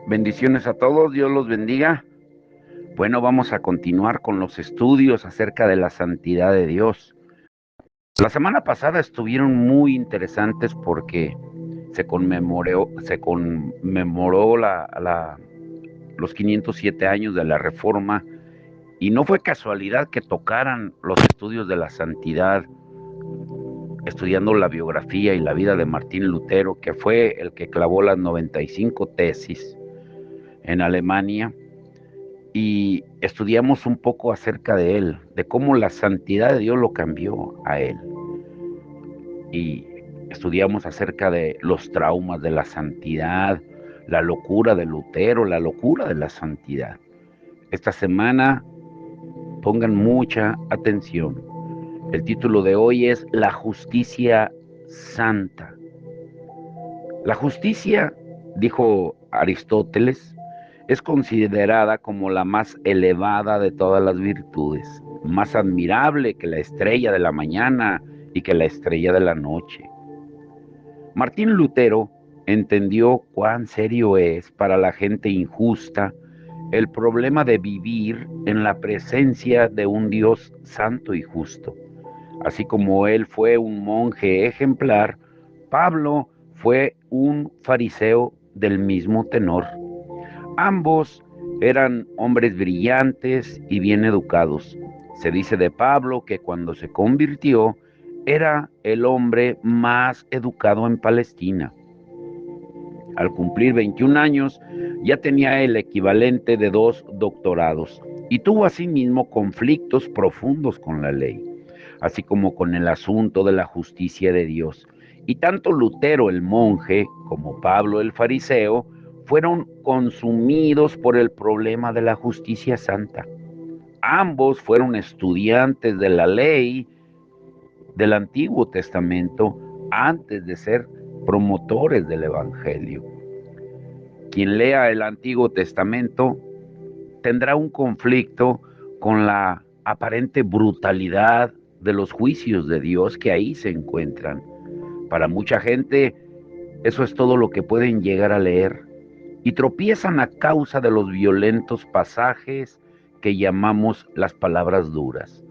Bendiciones a todos, Dios los bendiga. Bueno, vamos a continuar con los estudios acerca de la santidad de Dios. La semana pasada estuvieron muy interesantes porque se conmemoró los 507 años de la Reforma y no fue casualidad que tocaran los estudios de la santidad, estudiando la biografía y la vida de Martín Lutero, que fue el que clavó las 95 tesis en Alemania. Y estudiamos un poco acerca de él, de cómo la santidad de Dios lo cambió a él. Y estudiamos acerca de los traumas de la santidad, la locura de Lutero, la locura de la santidad. Esta semana pongan mucha atención. El título de hoy es La justicia santa. La justicia, dijo Aristóteles, es considerada como la más elevada de todas las virtudes, más admirable que la estrella de la mañana y que la estrella de la noche. Martín Lutero entendió cuán serio es para la gente injusta el problema de vivir en la presencia de un Dios santo y justo. Así como él fue un monje ejemplar, Pablo fue un fariseo del mismo tenor. Ambos eran hombres brillantes y bien educados. Se dice de Pablo que cuando se convirtió era el hombre más educado en Palestina. Al cumplir 21 años ya tenía el equivalente de 2 doctorados y tuvo asimismo conflictos profundos con la ley, así como con el asunto de la justicia de Dios. Y tanto Lutero el monje como Pablo el fariseo fueron consumidos por el problema de la justicia santa. Ambos fueron estudiantes de la ley del Antiguo Testamento antes de ser promotores del Evangelio. Quien lea el Antiguo Testamento tendrá un conflicto con la aparente brutalidad de los juicios de Dios que ahí se encuentran. Para mucha gente eso es todo lo que pueden llegar a leer y tropiezan a causa de los violentos pasajes que llamamos las palabras duras.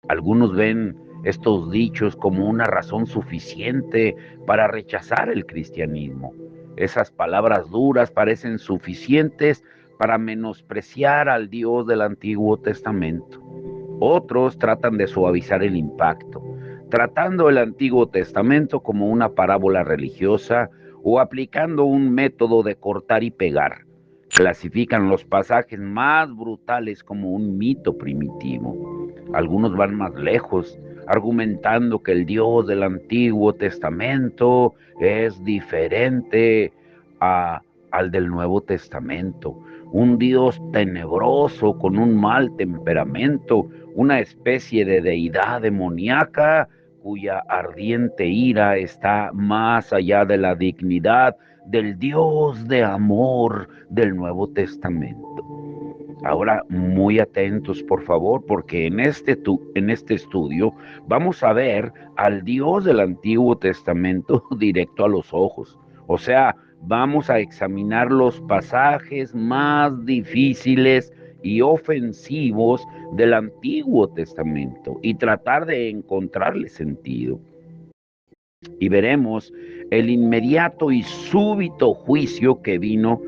Algunos ven estos dichos como una razón suficiente para rechazar el cristianismo. Esas palabras duras parecen suficientes para menospreciar al Dios del Antiguo Testamento. Otros tratan de suavizar el impacto, tratando el Antiguo Testamento como una parábola religiosa o aplicando un método de cortar y pegar. Clasifican los pasajes más brutales como un mito primitivo. Algunos van más lejos, argumentando que el Dios del Antiguo Testamento es diferente a, al del Nuevo Testamento. Un Dios tenebroso con un mal temperamento, una especie de deidad demoníaca cuya ardiente ira está más allá de la dignidad del Dios de amor del Nuevo Testamento. Ahora, muy atentos, por favor, porque en este estudio vamos a ver al Dios del Antiguo Testamento directo a los ojos. O sea, vamos a examinar los pasajes más difíciles y ofensivos del Antiguo Testamento y tratar de encontrarle sentido. Y veremos el inmediato y súbito juicio que vino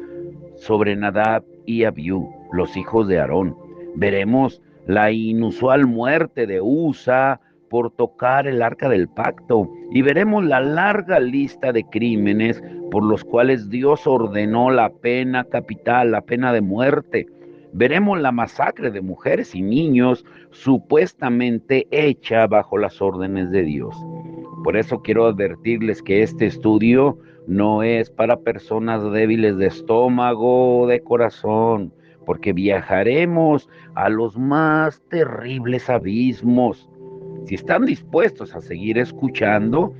sobre Nadab y Abiú, los hijos de Aarón. Veremos la inusual muerte de Usa por tocar el arca del pacto y veremos la larga lista de crímenes por los cuales Dios ordenó la pena capital, la pena de muerte. Veremos la masacre de mujeres y niños supuestamente hecha bajo las órdenes de Dios. Por eso quiero advertirles que este estudio no es para personas débiles de estómago o de corazón, porque viajaremos a los más terribles abismos. Si están dispuestos a seguir escuchando,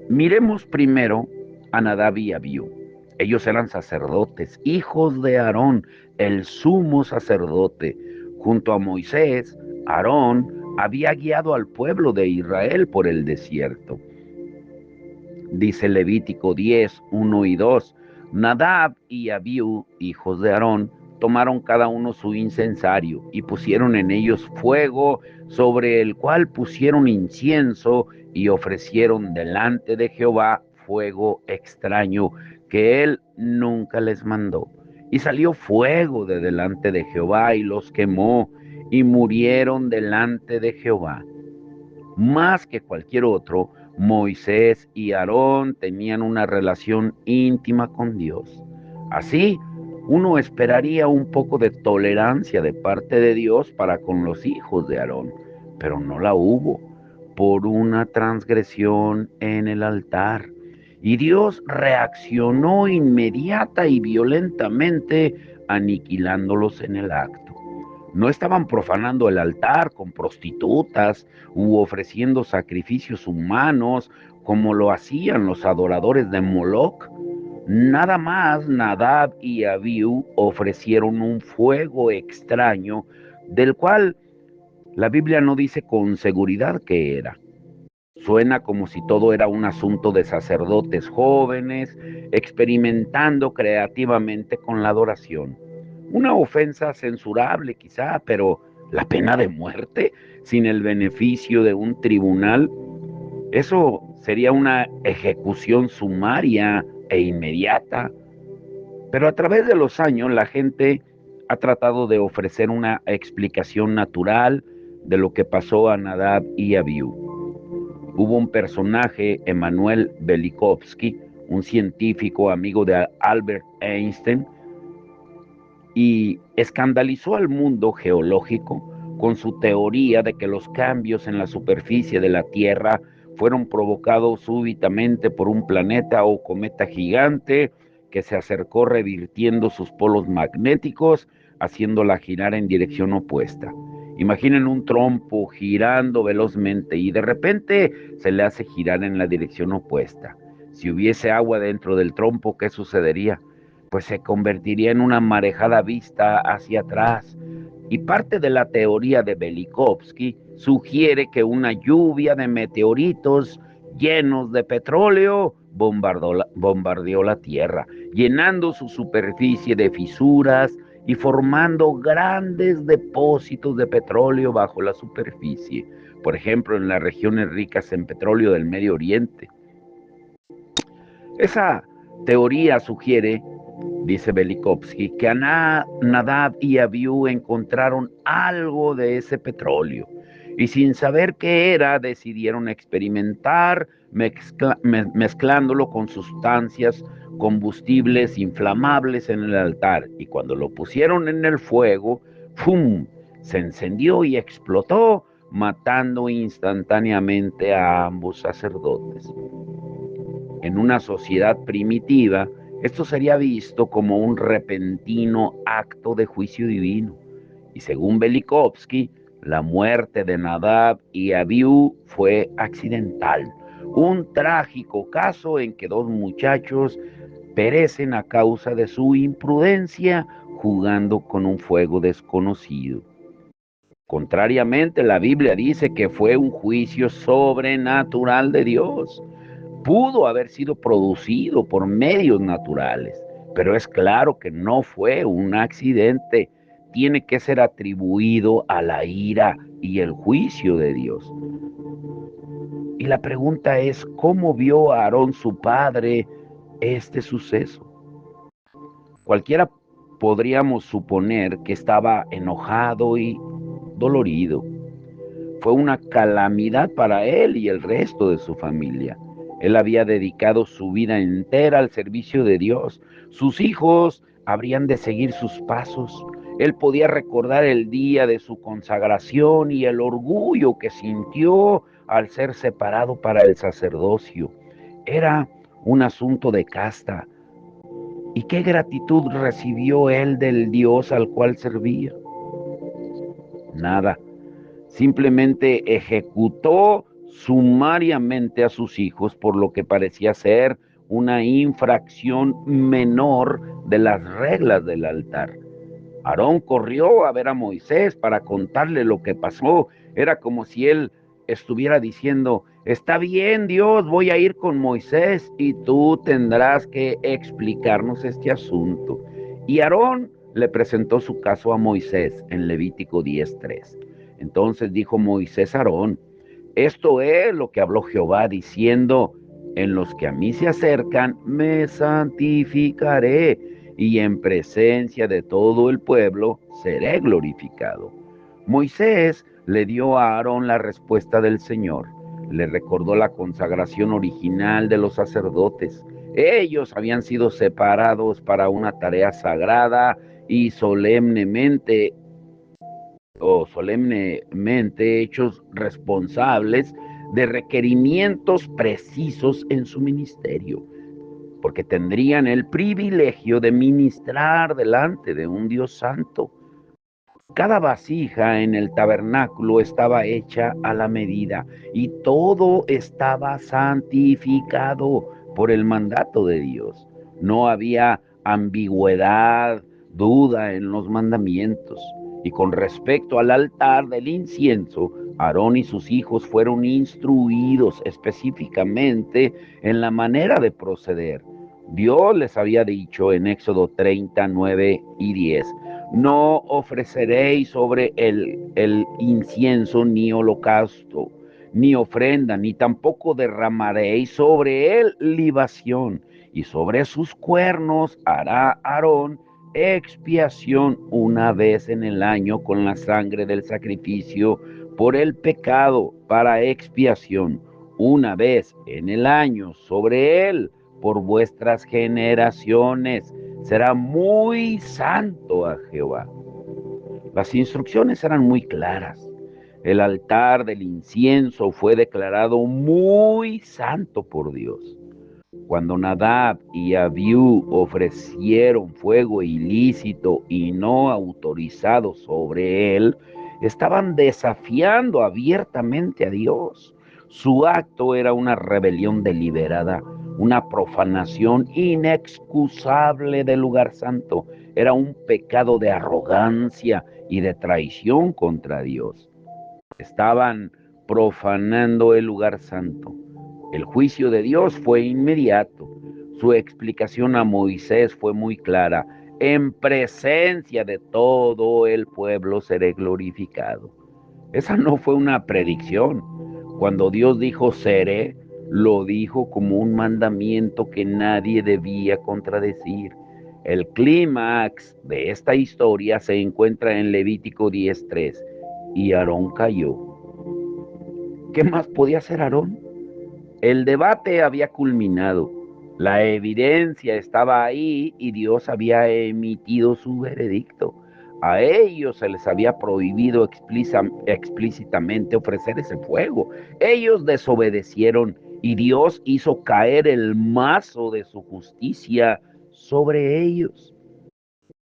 miremos primero a Nadab y Abiú. Ellos eran sacerdotes, hijos de Aarón, el sumo sacerdote. Junto a Moisés, Aarón había guiado al pueblo de Israel por el desierto. Dice Levítico 10, 1 y 2, Nadab y Abiú, hijos de Aarón, tomaron cada uno su incensario y pusieron en ellos fuego, sobre el cual pusieron incienso y ofrecieron delante de Jehová fuego extraño que él nunca les mandó. Y salió fuego de delante de Jehová y los quemó y murieron delante de Jehová. Más que cualquier otro, Moisés y Aarón tenían una relación íntima con Dios. Así, uno esperaría un poco de tolerancia de parte de Dios para con los hijos de Aarón, pero no la hubo por una transgresión en el altar. Y Dios reaccionó inmediata y violentamente, aniquilándolos en el acto. No estaban profanando el altar con prostitutas u ofreciendo sacrificios humanos como lo hacían los adoradores de Moloc. Nada más Nadab y Abiú ofrecieron un fuego extraño del cual la Biblia no dice con seguridad qué era. Suena como si todo era un asunto de sacerdotes jóvenes experimentando creativamente con la adoración. Una ofensa censurable quizá, pero la pena de muerte sin el beneficio de un tribunal, eso sería una ejecución sumaria e inmediata. Pero a través de los años la gente ha tratado de ofrecer una explicación natural de lo que pasó a Nadab y Abiú. Hubo un personaje, Emanuel Velikovsky, un científico amigo de Albert Einstein, y escandalizó al mundo geológico con su teoría de que los cambios en la superficie de la Tierra fueron provocados súbitamente por un planeta o cometa gigante que se acercó revirtiendo sus polos magnéticos, haciéndola girar en dirección opuesta. Imaginen un trompo girando velozmente y de repente se le hace girar en la dirección opuesta. Si hubiese agua dentro del trompo, ¿qué sucedería? Pues se convertiría en una marejada vista hacia atrás. Y parte de la teoría de Velikovsky sugiere que una lluvia de meteoritos llenos de petróleo bombardeó la Tierra, llenando su superficie de fisuras y formando grandes depósitos de petróleo bajo la superficie, por ejemplo, en las regiones ricas en petróleo del Medio Oriente. Esa teoría sugiere, dice Velikovsky, que Nadab y Abiú encontraron algo de ese petróleo y sin saber qué era decidieron experimentar mezclándolo con sustancias combustibles inflamables en el altar, y cuando lo pusieron en el fuego, ¡fum!, se encendió y explotó, matando instantáneamente a ambos sacerdotes. En una sociedad primitiva, esto sería visto como un repentino acto de juicio divino. Y según Velikovsky, la muerte de Nadab y Abiú fue accidental, un trágico caso en que dos muchachos perecen a causa de su imprudencia jugando con un fuego desconocido. Contrariamente, la Biblia dice que fue un juicio sobrenatural de Dios. Pudo haber sido producido por medios naturales, pero es claro que no fue un accidente. Tiene que ser atribuido a la ira y el juicio de Dios. Y la pregunta es, ¿cómo vio Aarón su padre este suceso? Cualquiera podríamos suponer que estaba enojado y dolorido. Fue una calamidad para él y el resto de su familia. Él había dedicado su vida entera al servicio de Dios. Sus hijos habrían de seguir sus pasos. Él podía recordar el día de su consagración y el orgullo que sintió al ser separado para el sacerdocio. Era un asunto de casta. ¿Y qué gratitud recibió él del Dios al cual servía? Nada. Simplemente ejecutó sumariamente a sus hijos por lo que parecía ser una infracción menor de las reglas del altar. Aarón corrió a ver a Moisés para contarle lo que pasó. Era como si él estuviera diciendo, Está bien, Dios, voy a ir con Moisés y tú tendrás que explicarnos este asunto. Y Aarón le presentó su caso a Moisés en Levítico 10:3. Entonces dijo Moisés a Aarón: esto es lo que habló Jehová diciendo: en los que a mí se acercan, me santificaré, y en presencia de todo el pueblo seré glorificado. Moisés le dio a Aarón la respuesta del Señor. Le recordó la consagración original de los sacerdotes. Ellos habían sido separados para una tarea sagrada y solemnemente hechos responsables de requerimientos precisos en su ministerio, porque tendrían el privilegio de ministrar delante de un Dios santo. Cada vasija en el tabernáculo estaba hecha a la medida y todo estaba santificado por el mandato de Dios. No había ambigüedad, duda en los mandamientos. Y con respecto al altar del incienso, Aarón y sus hijos fueron instruidos específicamente en la manera de proceder. Dios les había dicho en Éxodo 39:10: no ofreceréis sobre el incienso ni holocausto, ni ofrenda, ni tampoco derramaréis sobre él libación, y sobre sus cuernos hará Aarón expiación una vez en el año con la sangre del sacrificio por el pecado para expiación, una vez en el año sobre él por vuestras generaciones. Será muy santo a Jehová. Las instrucciones eran muy claras. El altar del incienso fue declarado muy santo por Dios. Cuando Nadab y Abiú ofrecieron fuego ilícito y no autorizado sobre él, estaban desafiando abiertamente a Dios. Su acto era una rebelión deliberada, una profanación inexcusable del lugar santo. Era un pecado de arrogancia y de traición contra Dios. Estaban profanando el lugar santo. El juicio de Dios fue inmediato. Su explicación a Moisés fue muy clara: en presencia de todo el pueblo seré glorificado. Esa no fue una predicción. Cuando Dios dijo seré, lo dijo como un mandamiento que nadie debía contradecir. El clímax de esta historia se encuentra en Levítico 10:3. Y Aarón cayó. ¿Qué más podía hacer Aarón? El debate había culminado. La evidencia estaba ahí y Dios había emitido su veredicto. A ellos se les había prohibido explícitamente ofrecer ese fuego. Ellos desobedecieron y Dios hizo caer el mazo de su justicia sobre ellos.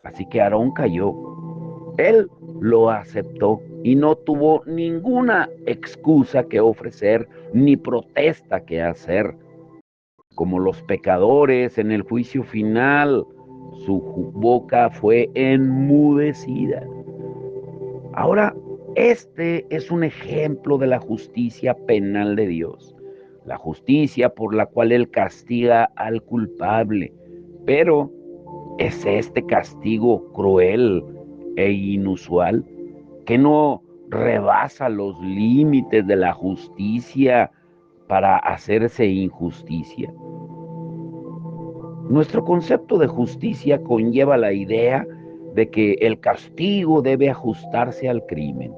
Así que Aarón cayó. Él lo aceptó y no tuvo ninguna excusa que ofrecer ni protesta que hacer. Como los pecadores en el juicio final, su boca fue enmudecida. Ahora, este es un ejemplo de la justicia penal de Dios, la justicia por la cual Él castiga al culpable. Pero ¿es este castigo cruel e inusual, que no rebasa los límites de la justicia para hacerse injusticia? Nuestro concepto de justicia conlleva la idea de que el castigo debe ajustarse al crimen.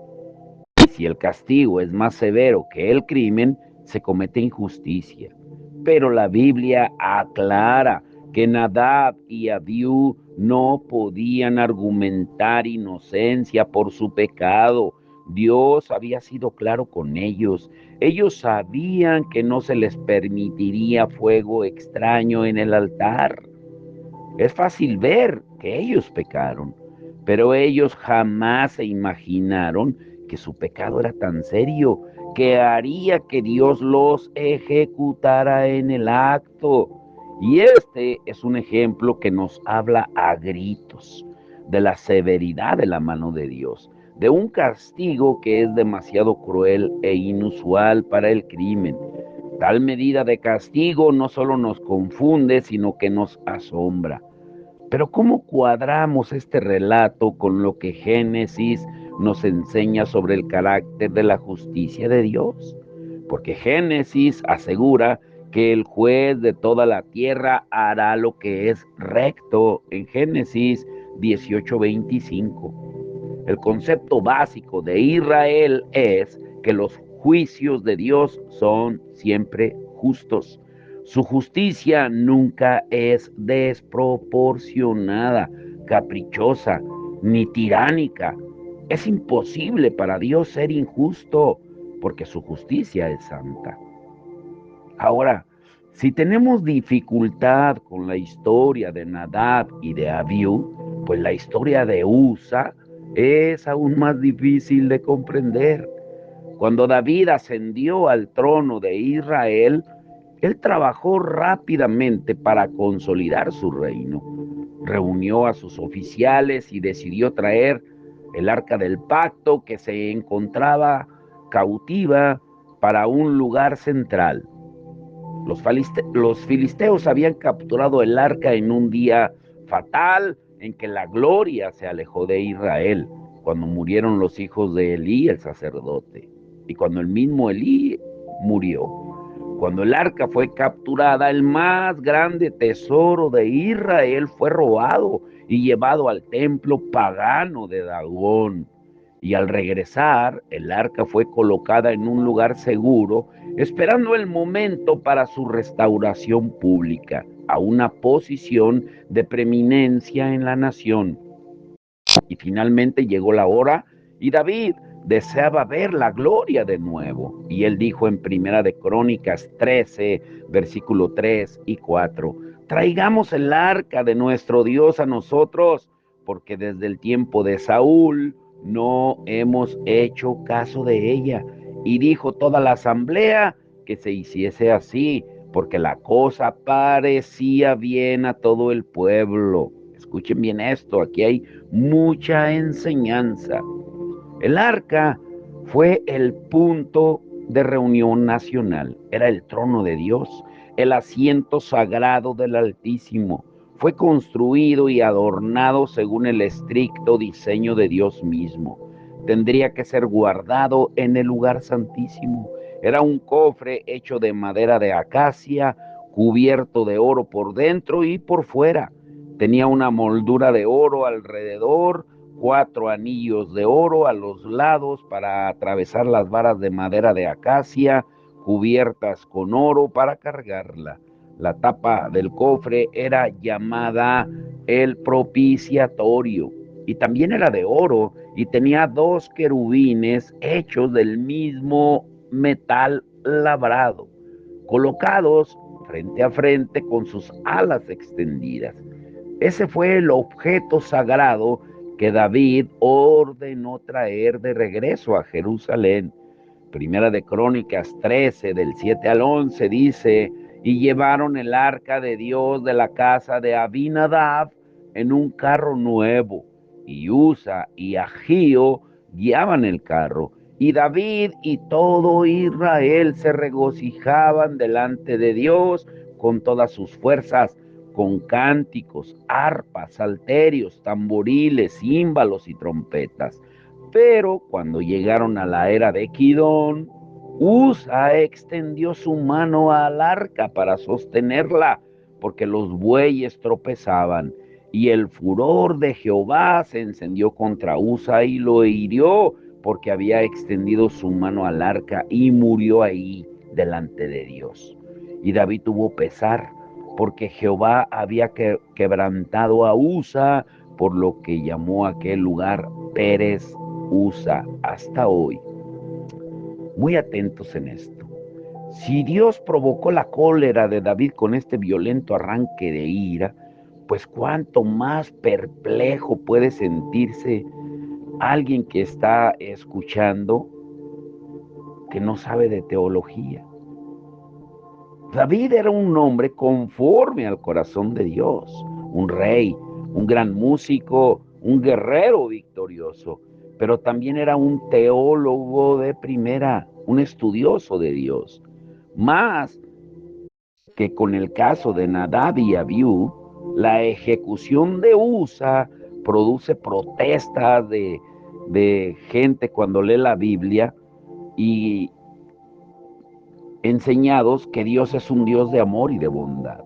Y si el castigo es más severo que el crimen, se comete injusticia. Pero la Biblia aclara que Nadab y Abiú no podían argumentar inocencia por su pecado. Dios había sido claro con ellos. Ellos sabían que no se les permitiría fuego extraño en el altar. Es fácil ver que ellos pecaron, pero ellos jamás se imaginaron que su pecado era tan serio que haría que Dios los ejecutara en el acto. Y este es un ejemplo que nos habla a gritos de la severidad de la mano de Dios, de un castigo que es demasiado cruel e inusual para el crimen. Tal medida de castigo no solo nos confunde, sino que nos asombra. Pero ¿cómo cuadramos este relato con lo que Génesis nos enseña sobre el carácter de la justicia de Dios? Porque Génesis asegura que el juez de toda la tierra hará lo que es recto en Génesis 18:25. El concepto básico de Israel es que los juicios de Dios son siempre justos. Su justicia nunca es desproporcionada, caprichosa, ni tiránica. Es imposible para Dios ser injusto, porque su justicia es santa. Ahora, si tenemos dificultad con la historia de Nadab y de Abiú, pues la historia de Usa es aún más difícil de comprender. Cuando David ascendió al trono de Israel, él trabajó rápidamente para consolidar su reino. Reunió a sus oficiales y decidió traer el arca del pacto que se encontraba cautiva para un lugar central. Los filisteos habían capturado el arca en un día fatal en que la gloria se alejó de Israel, cuando murieron los hijos de Elí, el sacerdote, y cuando el mismo Elí murió. Cuando el arca fue capturada, el más grande tesoro de Israel fue robado y llevado al templo pagano de Dagón. Y al regresar, el arca fue colocada en un lugar seguro, esperando el momento para su restauración pública, a una posición de preeminencia en la nación. Y finalmente llegó la hora y David deseaba ver la gloria de nuevo. Y él dijo en Primera de Crónicas 13, versículo 3 y 4, traigamos el arca de nuestro Dios a nosotros, porque desde el tiempo de Saúl no hemos hecho caso de ella. Y dijo toda la asamblea que se hiciese así, porque la cosa parecía bien a todo el pueblo. Escuchen bien esto, aquí hay mucha enseñanza. El arca fue el punto de reunión nacional, era el trono de Dios, el asiento sagrado del Altísimo. Fue construido y adornado según el estricto diseño de Dios mismo. Tendría que ser guardado en el lugar santísimo. Era un cofre hecho de madera de acacia, cubierto de oro por dentro y por fuera. Tenía una moldura de oro alrededor, 4 anillos de oro a los lados para atravesar las varas de madera de acacia, cubiertas con oro para cargarla. La tapa del cofre era llamada el propiciatorio y también era de oro y tenía 2 querubines hechos del mismo metal labrado, colocados frente a frente con sus alas extendidas. Ese fue el objeto sagrado que David ordenó traer de regreso a Jerusalén. Primera de Crónicas 13, del 7 al 11, dice, y llevaron el arca de Dios de la casa de Abinadab en un carro nuevo, y Usa y Agío guiaban el carro, y David y todo Israel se regocijaban delante de Dios con todas sus fuerzas, con cánticos, arpas, salterios, tamboriles, címbalos y trompetas. Pero cuando llegaron a la era de Kidón, Usa extendió su mano al arca para sostenerla, porque los bueyes tropezaban. Y el furor de Jehová se encendió contra Usa y lo hirió, porque había extendido su mano al arca y murió ahí delante de Dios. Y David tuvo pesar, porque Jehová había quebrantado a Usa, por lo que llamó a aquel lugar Pérez Usa hasta hoy. Muy atentos en esto. Si Dios provocó la cólera de David con este violento arranque de ira, pues cuánto más perplejo puede sentirse alguien que está escuchando que no sabe de teología. David era un hombre conforme al corazón de Dios, un rey, un gran músico, un guerrero victorioso, pero también era un teólogo de primera, un estudioso de Dios. Más que con el caso de Nadab y Abiú, la ejecución de Usa produce protestas de gente cuando lee la Biblia y enseñados que Dios es un Dios de amor y de bondad.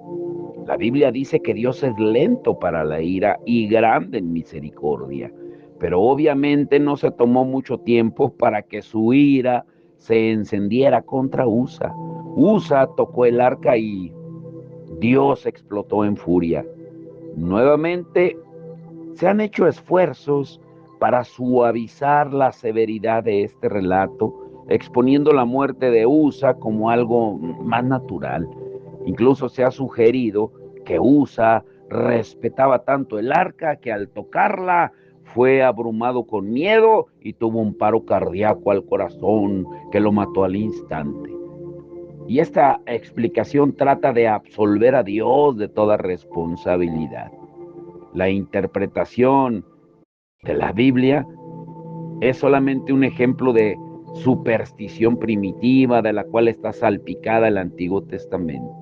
La Biblia dice que Dios es lento para la ira y grande en misericordia, pero obviamente no se tomó mucho tiempo para que su ira se encendiera contra Usa. Usa tocó el arca y Dios explotó en furia. Nuevamente se han hecho esfuerzos para suavizar la severidad de este relato, exponiendo la muerte de Usa como algo más natural. Incluso se ha sugerido que Usa respetaba tanto el arca que al tocarla fue abrumado con miedo y tuvo un paro cardíaco al corazón que lo mató al instante. Y esta explicación trata de absolver a Dios de toda responsabilidad. La interpretación de la Biblia es solamente un ejemplo de superstición primitiva de la cual está salpicada el Antiguo Testamento.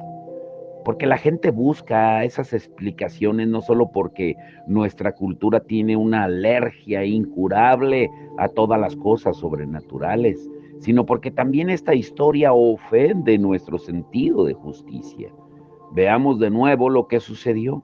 Porque la gente busca esas explicaciones no solo porque nuestra cultura tiene una alergia incurable a todas las cosas sobrenaturales, sino porque también esta historia ofende nuestro sentido de justicia. Veamos de nuevo lo que sucedió.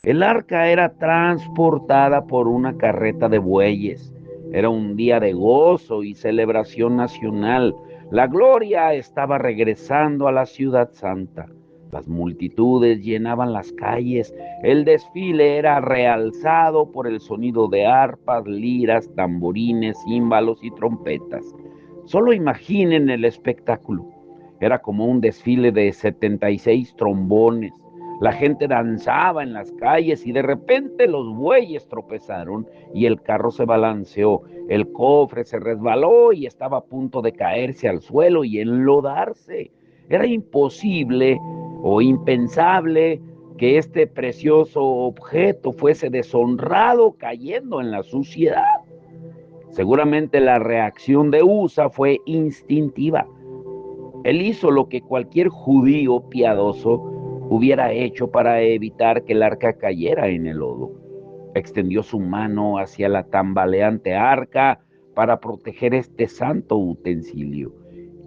El arca era transportada por una carreta de bueyes. Era un día de gozo y celebración nacional. La gloria estaba regresando a la ciudad santa. Las multitudes llenaban las calles. El desfile era realzado por el sonido de arpas, liras, tamborines, címbalos y trompetas. Solo imaginen el espectáculo. Era como un desfile de 76 trombones. La gente danzaba en las calles y de repente los bueyes tropezaron y el carro se balanceó. El cofre se resbaló y estaba a punto de caerse al suelo y enlodarse. Era imposible o impensable que este precioso objeto fuese deshonrado cayendo en la suciedad. Seguramente la reacción de Usa fue instintiva. Él hizo lo que cualquier judío piadoso hubiera hecho para evitar que el arca cayera en el lodo. Extendió su mano hacia la tambaleante arca para proteger este santo utensilio.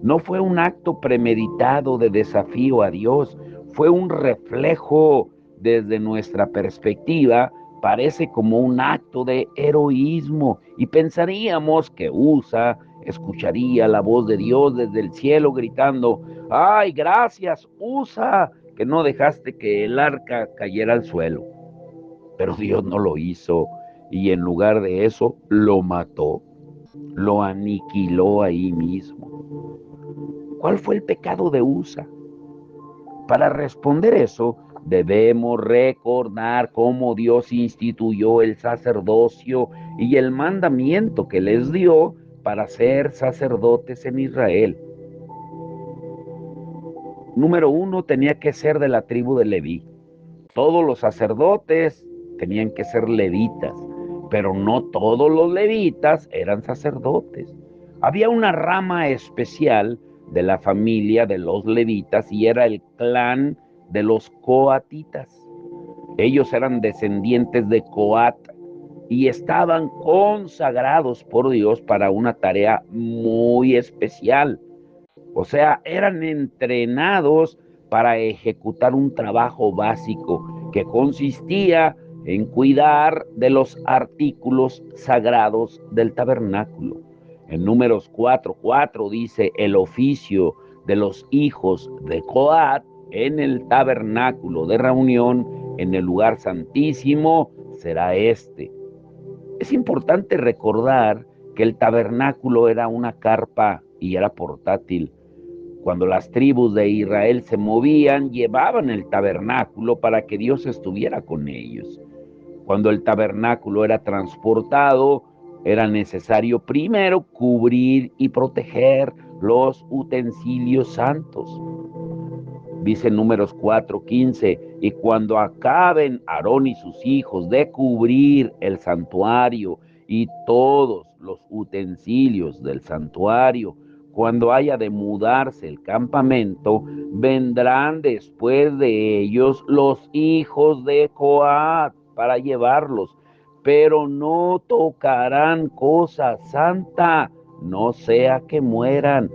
No fue un acto premeditado de desafío a Dios, fue un reflejo desde nuestra perspectiva, parece como un acto de heroísmo y pensaríamos que Usa escucharía la voz de Dios desde el cielo gritando: ¡ay, gracias, Usa, que no dejaste que el arca cayera al suelo! Pero Dios no lo hizo y en lugar de eso lo mató, lo aniquiló ahí mismo. ¿Cuál fue el pecado de Usa? Para responder eso, debemos recordar cómo Dios instituyó el sacerdocio y el mandamiento que les dio para ser sacerdotes en Israel. Número 1, tenía que ser de la tribu de Leví. Todos los sacerdotes tenían que ser levitas, pero no todos los levitas eran sacerdotes. Había una rama especial de la familia de los levitas y era el clan de los coatitas. Ellos eran descendientes de Coat y estaban consagrados por Dios para una tarea muy especial. O sea, eran entrenados para ejecutar un trabajo básico que consistía en cuidar de los artículos sagrados del tabernáculo. En Números 4:4 dice: el oficio de los hijos de Coat en el tabernáculo de reunión, en el lugar santísimo, será este. Es importante recordar que el tabernáculo era una carpa y era portátil. Cuando las tribus de Israel se movían, llevaban el tabernáculo para que Dios estuviera con ellos. Cuando el tabernáculo era transportado, era necesario primero cubrir y proteger los utensilios santos. Dice Números 4:15: y cuando acaben Aarón y sus hijos de cubrir el santuario y todos los utensilios del santuario. Cuando haya de mudarse el campamento, vendrán después de ellos los hijos de Coat para llevarlos, pero no tocarán cosa santa, no sea que mueran.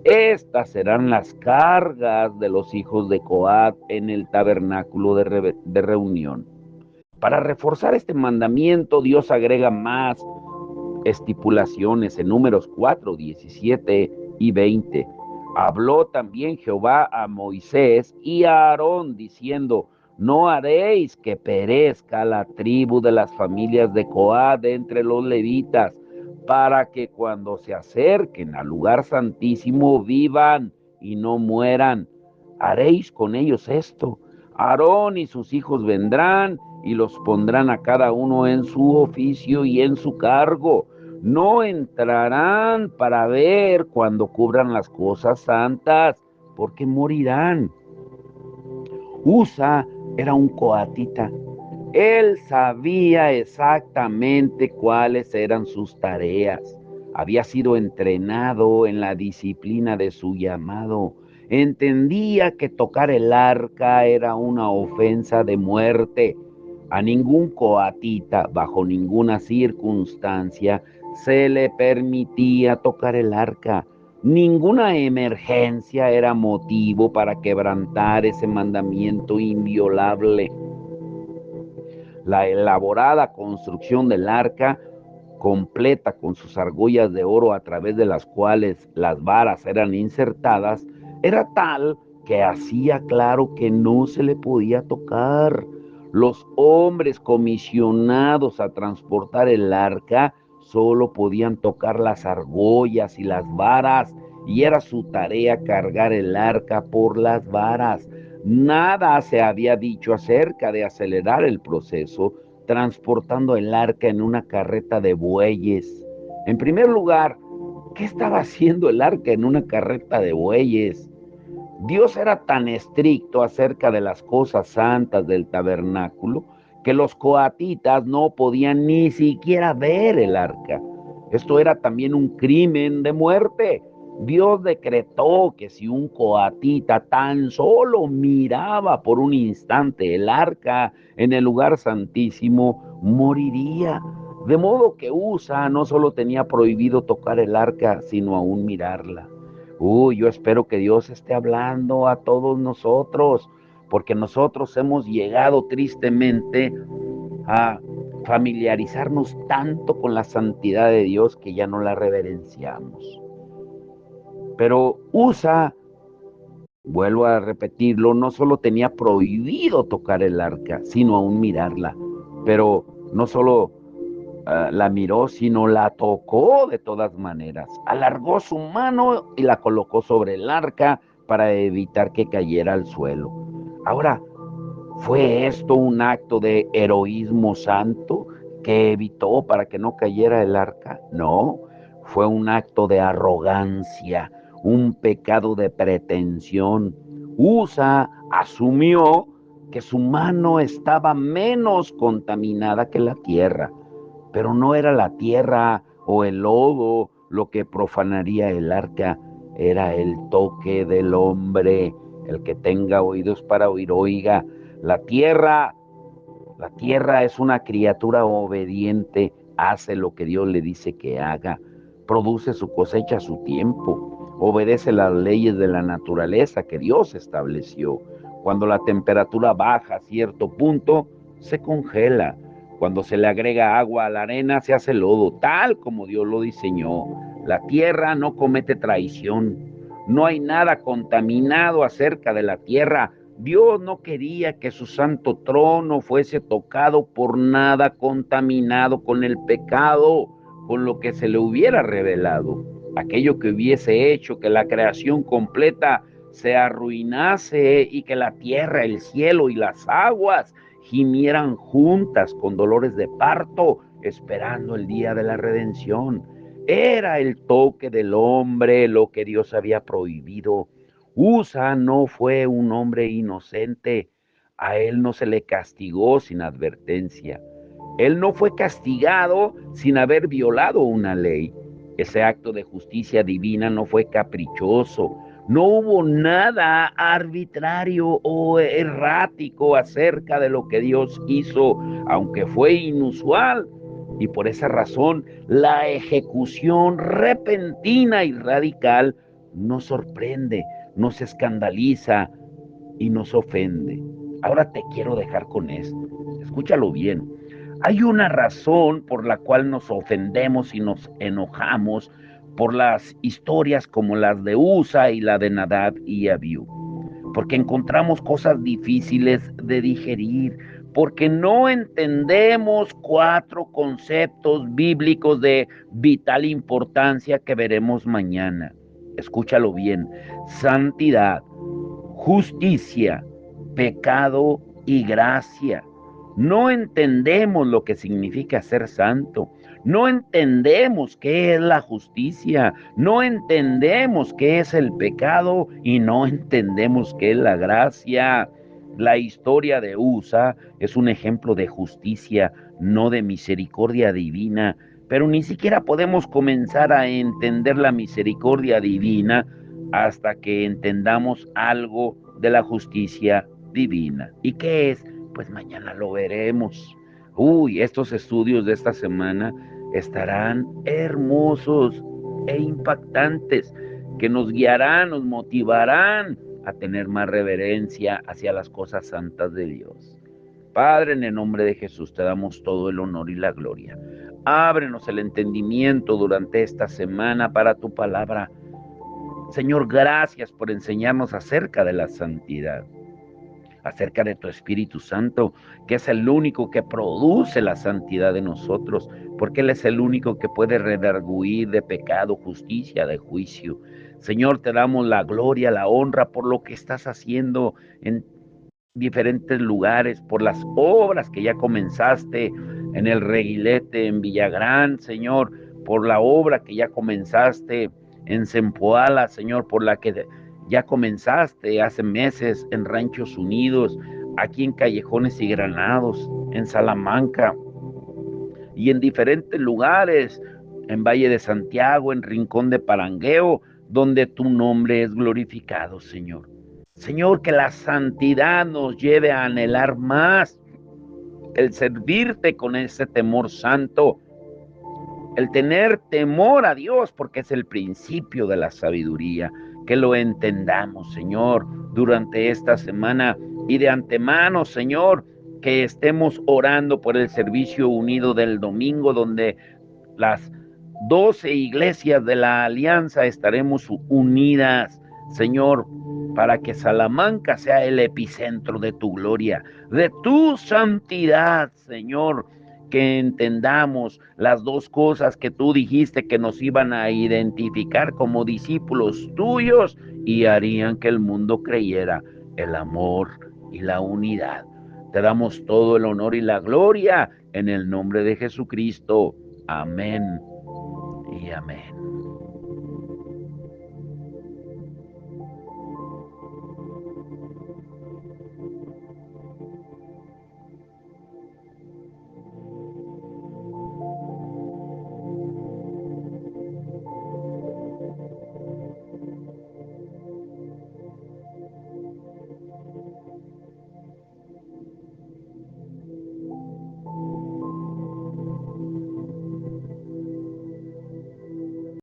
Estas serán las cargas de los hijos de Coat en el tabernáculo de reunión. Para reforzar este mandamiento, Dios agrega más estipulaciones en Números 4, 17 y 20. Habló también Jehová a Moisés y a Aarón diciendo: no haréis que perezca la tribu de las familias de Coat de entre los levitas, para que cuando se acerquen al lugar santísimo vivan y no mueran. Haréis con ellos esto: Aarón y sus hijos vendrán y los pondrán a cada uno en su oficio y en su cargo. No entrarán para ver cuando cubran las cosas santas, porque morirán. Usa era un coatita. Él sabía exactamente cuáles eran sus tareas. Había sido entrenado en la disciplina de su llamado. Entendía que tocar el arca era una ofensa de muerte. A ningún coatita, bajo ninguna circunstancia, se le permitía tocar el arca. Ninguna emergencia era motivo para quebrantar ese mandamiento inviolable. La elaborada construcción del arca, completa con sus argollas de oro a través de las cuales las varas eran insertadas, era tal que hacía claro que no se le podía tocar. Los hombres comisionados a transportar el arca solo podían tocar las argollas y las varas, y era su tarea cargar el arca por las varas. Nada se había dicho acerca de acelerar el proceso transportando el arca en una carreta de bueyes. En primer lugar, ¿qué estaba haciendo el arca en una carreta de bueyes? Dios era tan estricto acerca de las cosas santas del tabernáculo que los coatitas no podían ni siquiera ver el arca. Esto era también un crimen de muerte. Dios decretó que si un coatita tan solo miraba por un instante el arca en el lugar santísimo, moriría. De modo que Usa no solo tenía prohibido tocar el arca, sino aún mirarla. Yo espero que Dios esté hablando a todos nosotros, porque nosotros hemos llegado tristemente a familiarizarnos tanto con la santidad de Dios que ya no la reverenciamos. Pero Usa, vuelvo a repetirlo, no solo tenía prohibido tocar el arca, sino aún mirarla. Pero no solo la miró, sino la tocó de todas maneras. Alargó su mano y la colocó sobre el arca para evitar que cayera al suelo. Ahora, ¿fue esto un acto de heroísmo santo que evitó para que no cayera el arca? No, fue un acto de arrogancia, un pecado de pretensión. Usa asumió que su mano estaba menos contaminada que la tierra, pero no era la tierra o el lodo lo que profanaría el arca, era el toque del hombre. El que tenga oídos para oír, oiga. La tierra, la tierra es una criatura obediente, hace lo que Dios le dice que haga, produce su cosecha a su tiempo, obedece las leyes de la naturaleza que Dios estableció. Cuando la temperatura baja a cierto punto, se congela. Cuando se le agrega agua a la arena, se hace lodo, tal como Dios lo diseñó. La tierra no comete traición. No hay nada contaminado acerca de la tierra. Dios no quería que su santo trono fuese tocado por nada contaminado con el pecado, con lo que se le hubiera revelado. Aquello que hubiese hecho que la creación completa se arruinase y que la tierra, el cielo y las aguas gimieran juntas con dolores de parto, esperando el día de la redención. Era el toque del hombre lo que Dios había prohibido. Usa no fue un hombre inocente. A él no se le castigó sin advertencia. Él no fue castigado sin haber violado una ley. Ese acto de justicia divina no fue caprichoso. No hubo nada arbitrario o errático acerca de lo que Dios hizo, aunque fue inusual. Y por esa razón, la ejecución repentina y radical nos sorprende, nos escandaliza y nos ofende. Ahora te quiero dejar con esto. Escúchalo bien. Hay una razón por la cual nos ofendemos y nos enojamos por las historias como las de Usa y la de Nadab y Abiú, porque encontramos cosas difíciles de digerir, porque no entendemos 4 conceptos bíblicos de vital importancia que veremos mañana. Escúchalo bien: santidad, justicia, pecado y gracia. No entendemos lo que significa ser santo. No entendemos qué es la justicia. No entendemos qué es el pecado y no entendemos qué es la gracia. La historia de Usa es un ejemplo de justicia, no de misericordia divina. Pero ni siquiera podemos comenzar a entender la misericordia divina hasta que entendamos algo de la justicia divina. ¿Y qué es? Pues mañana lo veremos. Uy, estos estudios de esta semana estarán hermosos e impactantes, que nos guiarán, nos motivarán a tener más reverencia hacia las cosas santas de Dios. Padre, en el nombre de Jesús te damos todo el honor y la gloria. Ábrenos el entendimiento durante esta semana para tu palabra. Señor, gracias por enseñarnos acerca de la santidad, acerca de tu Espíritu Santo, que es el único que produce la santidad de nosotros, porque Él es el único que puede redarguir de pecado, justicia, de juicio. Señor, te damos la gloria, la honra por lo que estás haciendo en diferentes lugares, por las obras que ya comenzaste en el Reguilete, en Villagrán, Señor, por la obra que ya comenzaste en Zempoala, Señor, por la que ya comenzaste hace meses en Ranchos Unidos, aquí en Callejones y Granados, en Salamanca y en diferentes lugares, en Valle de Santiago, en Rincón de Parangueo, donde tu nombre es glorificado, Señor. Señor, que la santidad nos lleve a anhelar más el servirte con ese temor santo, el tener temor a Dios, porque es el principio de la sabiduría. Que lo entendamos, Señor, durante esta semana y de antemano, Señor, que estemos orando por el servicio unido del domingo, donde las 12 iglesias de la alianza estaremos unidas, Señor, para que Salamanca sea el epicentro de tu gloria, de tu santidad, Señor. Que entendamos las 2 cosas que tú dijiste que nos iban a identificar como discípulos tuyos y harían que el mundo creyera: el amor y la unidad. Te damos todo el honor y la gloria en el nombre de Jesucristo. Amén y amén.